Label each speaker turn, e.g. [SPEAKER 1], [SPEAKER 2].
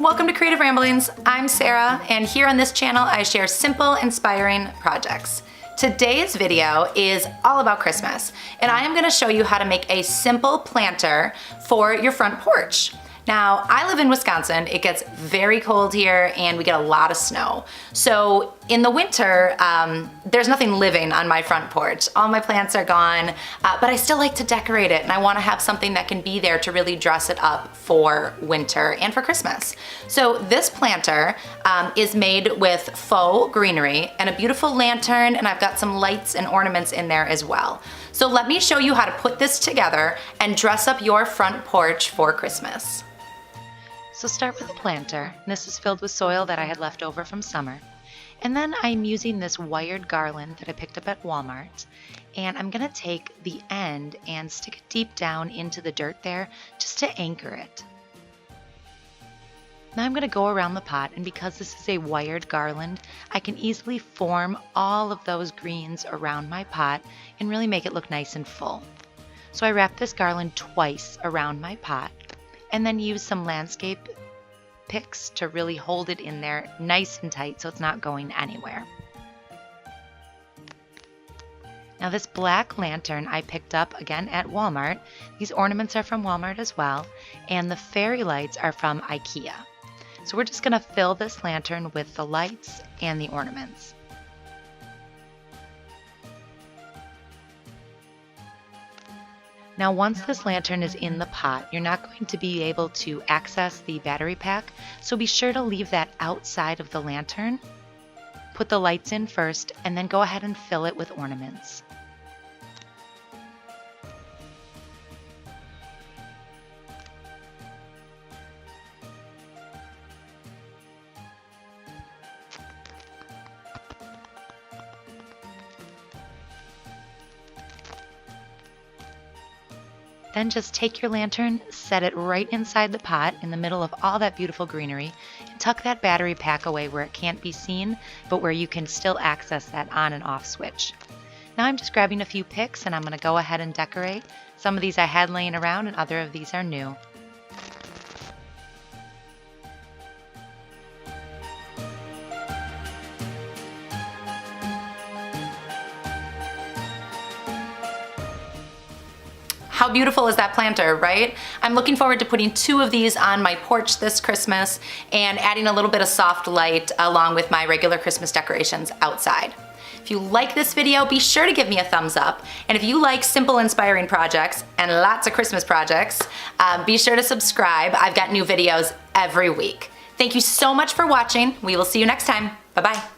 [SPEAKER 1] Welcome to Creative Ramblings. I'm Sarah, and here on this channel I share simple, inspiring projects. Today's video is all about Christmas, and I am going to show you how to make a simple planter for your front porch. Now, I live in Wisconsin. It gets very cold here and we get a lot of snow. So in the winter, there's nothing living on my front porch. All my plants are gone, but I still like to decorate it and I wanna have something that can be there to really dress it up for winter and for Christmas. So this planter is made with faux greenery and a beautiful lantern, and I've got some lights and ornaments in there as well. So let me show you how to put this together and dress up your front porch for Christmas. So start with a planter. This is filled with soil that I had left over from summer. And then I'm using this wired garland that I picked up at Walmart. And I'm gonna take the end and stick it deep down into the dirt there just to anchor it. Now I'm gonna go around the pot, and because this is a wired garland, I can easily form all of those greens around my pot and really make it look nice and full. So I wrap this garland twice around my pot, and then use some landscape picks to really hold it in there nice and tight so it's not going anywhere. Now this black lantern I picked up again at Walmart. These ornaments are from Walmart as well, and the fairy lights are from IKEA. So we're just gonna fill this lantern with the lights and the ornaments. Now once this lantern is in the pot, you're not going to be able to access the battery pack, so be sure to leave that outside of the lantern. Put the lights in first, and then go ahead and fill it with ornaments. Then just take your lantern, set it right inside the pot in the middle of all that beautiful greenery, and tuck that battery pack away where it can't be seen, but where you can still access that on and off switch. Now I'm just grabbing a few picks and I'm going to go ahead and decorate. Some of these I had laying around and other of these are new. How beautiful is that planter, right? I'm looking forward to putting 2 of these on my porch this Christmas and adding a little bit of soft light along with my regular Christmas decorations outside. If you like this video, be sure to give me a thumbs up. And if you like simple, inspiring projects and lots of Christmas projects, be sure to subscribe. I've got new videos every week. Thank you so much for watching. We will see you next time. Bye-bye.